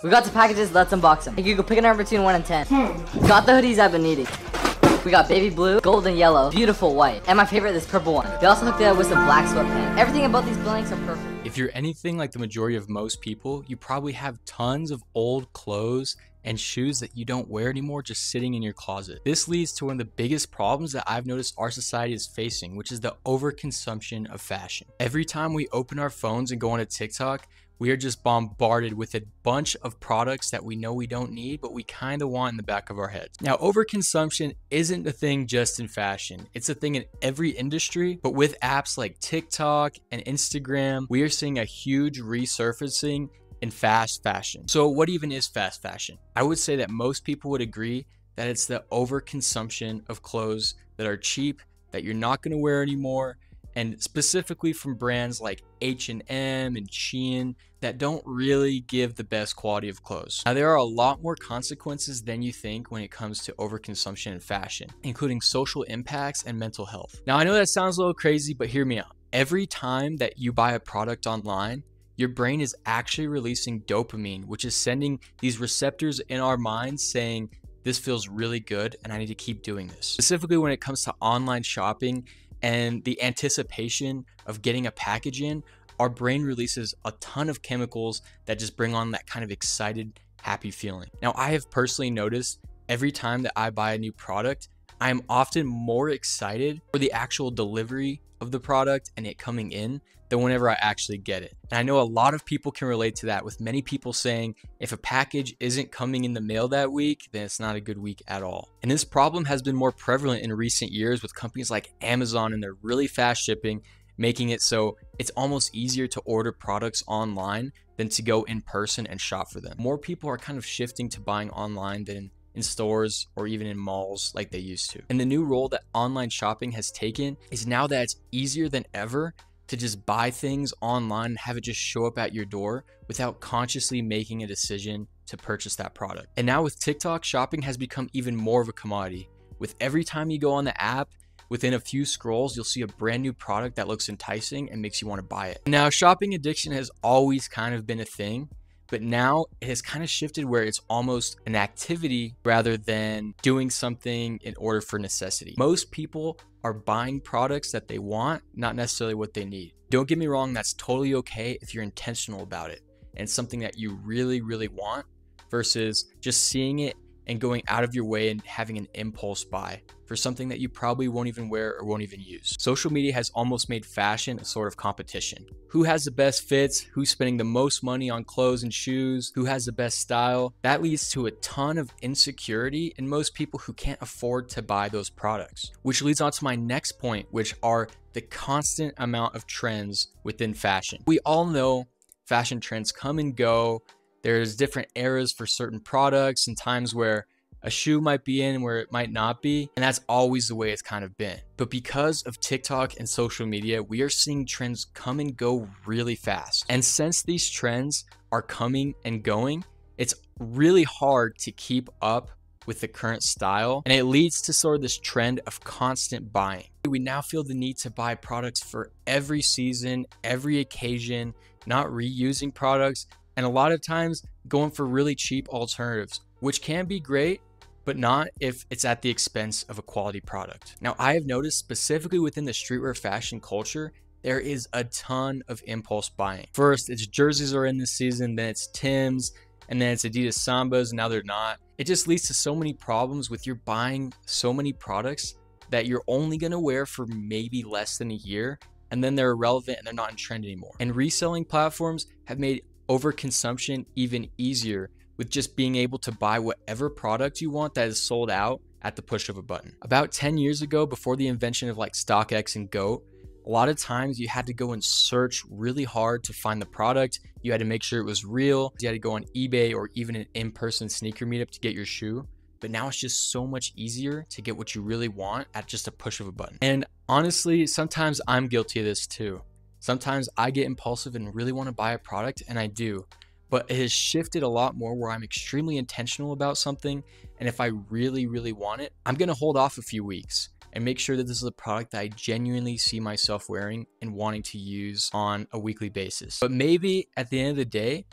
We got the packages, let's unbox them. Hey Google, pick a number between 1 and 10. Got the hoodies I've been needing. We got baby blue, gold and yellow, beautiful white, and my favorite, this purple one. We also hooked it up with some black sweatpants. Everything about these blanks are perfect. If you're anything like the majority of most people, you probably have tons of old clothes and shoes that you don't wear anymore just sitting in your closet. This leads to one of the biggest problems that I've noticed our society is facing, which is the overconsumption of fashion. Every time we open our phones and go onto TikTok, we are just bombarded with a bunch of products that we know we don't need, but we kind of want in the back of our heads. Now, overconsumption isn't a thing just in fashion. It's a thing in every industry, but with apps like TikTok and Instagram, we are seeing a huge resurfacing in fast fashion. So what even is fast fashion? I would say that most people would agree that it's the overconsumption of clothes that are cheap, that you're not going to wear anymore, and specifically from brands like H&M and Shein that don't really give the best quality of clothes. Now, there are a lot more consequences than you think when it comes to overconsumption in fashion, including social impacts and mental health. Now, I know that sounds a little crazy, but hear me out. Every time that you buy a product online, your brain is actually releasing dopamine, which is sending these receptors in our minds saying, this feels really good and I need to keep doing this. Specifically when it comes to online shopping and the anticipation of getting a package in, our brain releases a ton of chemicals that just bring on that kind of excited, happy feeling. Now, I have personally noticed every time that I buy a new product, I am often more excited for the actual delivery of the product and it coming in than whenever I actually get it. And I know a lot of people can relate to that, with many people saying if a package isn't coming in the mail that week, then it's not a good week at all. And this problem has been more prevalent in recent years with companies like Amazon and their really fast shipping, making it so it's almost easier to order products online than to go in person and shop for them. More people are kind of shifting to buying online than in stores or even in malls like they used to. And the new role that online shopping has taken is now that it's easier than ever to just buy things online and have it just show up at your door without consciously making a decision to purchase that product. And now with TikTok, shopping has become even more of a commodity. With every time you go on the app, within a few scrolls, you'll see a brand new product that looks enticing and makes you want to buy it. Now, shopping addiction has always kind of been a thing, but now it has kind of shifted where it's almost an activity rather than doing something in order for necessity. Most people are buying products that they want, not necessarily what they need. Don't get me wrong, that's totally okay if you're intentional about it and it's something that you really, really want, versus just seeing it and going out of your way and having an impulse buy for something that you probably won't even wear or won't even use. Social media has almost made fashion a sort of competition. Who has the best fits? Who's spending the most money on clothes and shoes? Who has the best style? That leads to a ton of insecurity in most people who can't afford to buy those products. Which leads on to my next point, which are the constant amount of trends within fashion. We all know fashion trends come and go. There's different eras for certain products and times where a shoe might be in where it might not be. And that's always the way it's kind of been. But because of TikTok and social media, we are seeing trends come and go really fast. And since these trends are coming and going, it's really hard to keep up with the current style. And it leads to sort of this trend of constant buying. We now feel the need to buy products for every season, every occasion, not reusing products, and a lot of times going for really cheap alternatives, which can be great, but not if it's at the expense of a quality product. Now, I have noticed specifically within the streetwear fashion culture, there is a ton of impulse buying. First, it's jerseys are in this season, then it's Tim's, and then it's Adidas Sambas, and now they're not. It just leads to so many problems with you're buying so many products that you're only gonna wear for maybe less than a year, and then they're irrelevant and they're not in trend anymore. And reselling platforms have made overconsumption even easier, with just being able to buy whatever product you want that is sold out at the push of a button. About 10 years ago, before the invention of like StockX and GOAT, a lot of times you had to go and search really hard to find the product. You had to make sure it was real. You had to go on eBay or even an in-person sneaker meetup to get your shoe. But now it's just so much easier to get what you really want at just a push of a button. And honestly, sometimes I'm guilty of this too. Sometimes I get impulsive and really want to buy a product, and I do, but it has shifted a lot more where I'm extremely intentional about something. And if I really, really want it, I'm going to hold off a few weeks and make sure that this is a product that I genuinely see myself wearing and wanting to use on a weekly basis. But maybe at the end of the day,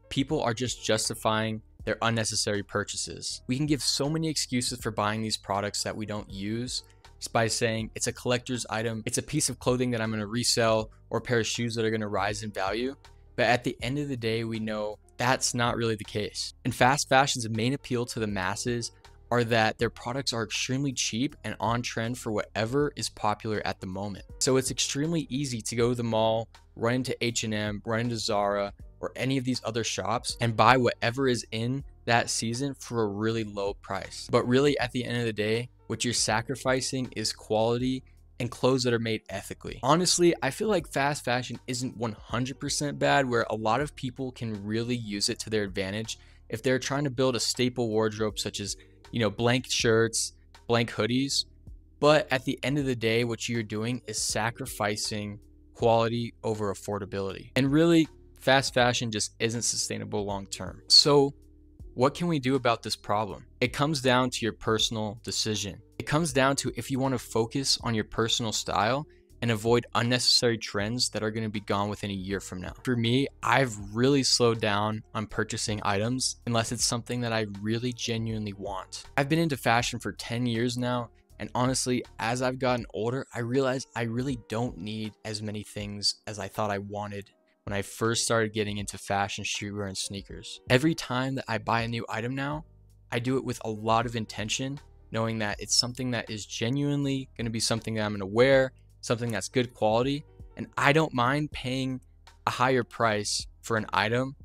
people are just justifying their unnecessary purchases. We can give so many excuses for buying these products that we don't use just by saying it's a collector's item, it's a piece of clothing that I'm going to resell, or a pair of shoes that are going to rise in value. But at the end of the day, we know that's not really the case. And fast fashion's main appeal to the masses are that their products are extremely cheap and on trend for whatever is popular at the moment. So it's extremely easy to go to the mall, run into H&M, run into Zara, or any of these other shops and buy whatever is in that season for a really low price. But really, at the end of the day, what you're sacrificing is quality and clothes that are made ethically. Honestly, I feel like fast fashion isn't 100% bad, where a lot of people can really use it to their advantage if they're trying to build a staple wardrobe such as, blank shirts, blank hoodies. But at the end of the day, what you're doing is sacrificing quality over affordability. And really, fast fashion just isn't sustainable long term. So what can we do about this problem? It comes down to your personal decision. It comes down to if you want to focus on your personal style and avoid unnecessary trends that are going to be gone within a year from now. For me, I've really slowed down on purchasing items unless it's something that I really genuinely want. I've been into fashion for 10 years now, and honestly, as I've gotten older, I realized I really don't need as many things as I thought I wanted when I first started getting into fashion, streetwear, and sneakers. Every time that I buy a new item now, I do it with a lot of intention, knowing that it's something that is genuinely going to be something that I'm going to wear, something that's good quality, and I don't mind paying a higher price for an item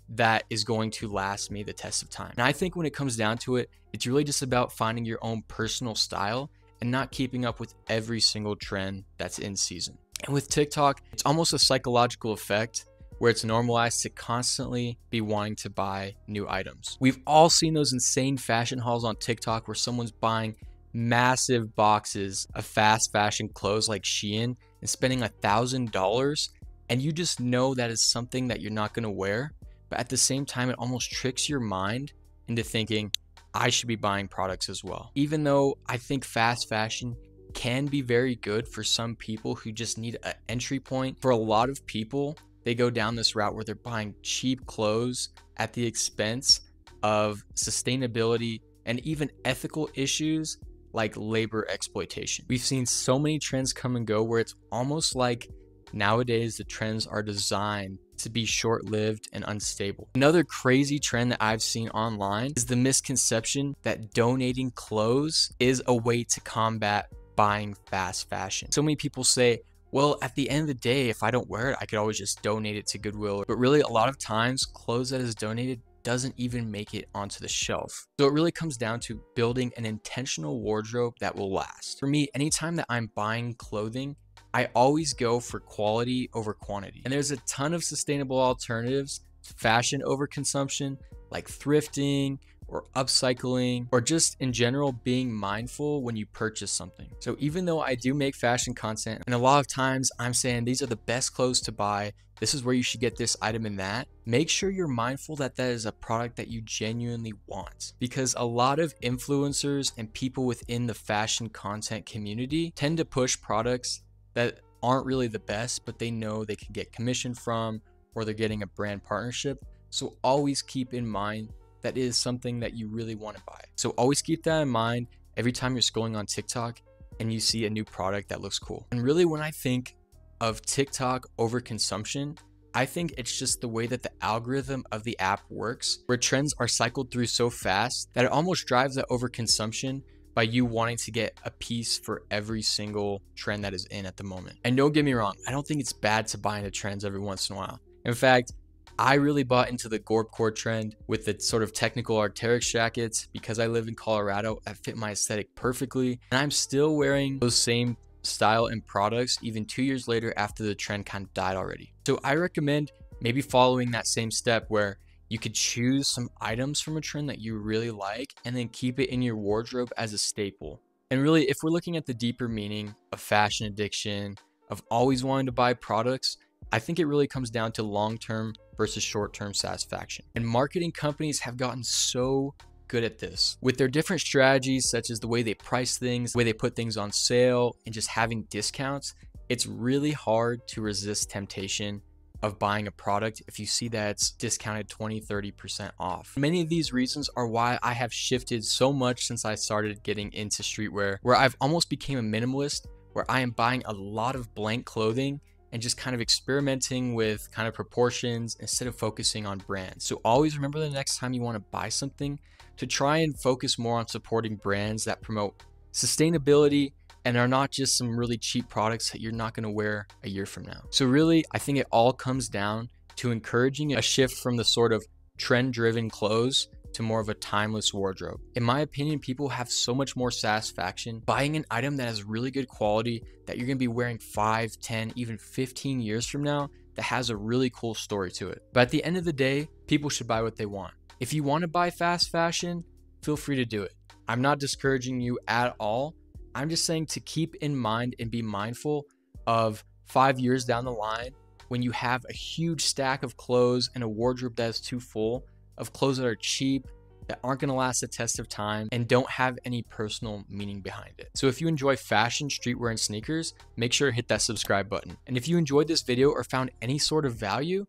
that is going to last me the test of time. And I think when it comes down to it, it's really just about finding your own personal style and not keeping up with every single trend that's in season. And with TikTok, it's almost a psychological effect where it's normalized to constantly be wanting to buy new items. We've all seen those insane fashion hauls on TikTok where someone's buying massive boxes of fast fashion clothes like Shein and spending $1,000, and you just know that is something that you're not going to wear. But at the same time, it almost tricks your mind into thinking, I should be buying products as well. Even though I think fast fashion can be very good for some people who just need an entry point. For a lot of people, they go down this route where they're buying cheap clothes at the expense of sustainability and even ethical issues like labor exploitation. We've seen so many trends come and go where it's almost like nowadays the trends are designed to be short-lived and unstable. Another crazy trend that I've seen online is the misconception that donating clothes is a way to combat buying fast fashion. So many people say, well, at the end of the day, if I don't wear it, I could always just donate it to Goodwill. But really, a lot of times, clothes that is donated doesn't even make it onto the shelf. So it really comes down to building an intentional wardrobe that will last. For me, anytime that I'm buying clothing, I always go for quality over quantity. And there's a ton of sustainable alternatives to fashion overconsumption, like thrifting or upcycling, or just in general being mindful when you purchase something. So even though I do make fashion content, and a lot of times I'm saying these are the best clothes to buy, this is where you should get this item and that, make sure you're mindful that that is a product that you genuinely want. Because a lot of influencers and people within the fashion content community tend to push products that aren't really the best, but they know they can get commission from, or they're getting a brand partnership. So always keep in mind that is something that you really want to buy. So always keep that in mind every time you're scrolling on TikTok and you see a new product that looks cool. And really, when I think of TikTok overconsumption, I think it's just the way that the algorithm of the app works, where trends are cycled through so fast that it almost drives that overconsumption by you wanting to get a piece for every single trend that is in at the moment. And don't get me wrong, I don't think it's bad to buy into trends every once in a while. In fact, I really bought into the Gorpcore trend with the sort of technical Arc'teryx jackets because I live in Colorado that fit my aesthetic perfectly. And I'm still wearing those same style and products even 2 years later after the trend kind of died already. So I recommend maybe following that same step where you could choose some items from a trend that you really like and then keep it in your wardrobe as a staple. And really, if we're looking at the deeper meaning of fashion addiction, of always wanting to buy products, I think it really comes down to long-term versus short-term satisfaction. And marketing companies have gotten so good at this with their different strategies, such as the way they price things, the way they put things on sale, and just having discounts. It's really hard to resist temptation of buying a product if you see that it's discounted 20-30% off. Many of these reasons are why I have shifted so much since I started getting into streetwear, where I've almost became a minimalist, where I am buying a lot of blank clothing and just kind of experimenting with kind of proportions instead of focusing on brands. So always remember the next time you want to buy something to try and focus more on supporting brands that promote sustainability and are not just some really cheap products that you're not going to wear a year from now. So really, I think it all comes down to encouraging a shift from the sort of trend-driven clothes to more of a timeless wardrobe. In my opinion, people have so much more satisfaction buying an item that has really good quality that you're going to be wearing 5, 10, even 15 years from now that has a really cool story to it. But at the end of the day, people should buy what they want. If you want to buy fast fashion, feel free to do it. I'm not discouraging you at all. I'm just saying to keep in mind and be mindful of 5 years down the line when you have a huge stack of clothes and a wardrobe that is too full of clothes that are cheap, that aren't going to last the test of time, and don't have any personal meaning behind it. So if you enjoy fashion, streetwear, and sneakers, make sure to hit that subscribe button. And if you enjoyed this video or found any sort of value,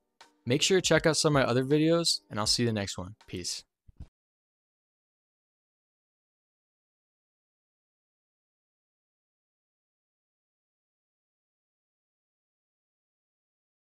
make sure to check out some of my other videos, and I'll see you in the next one. Peace.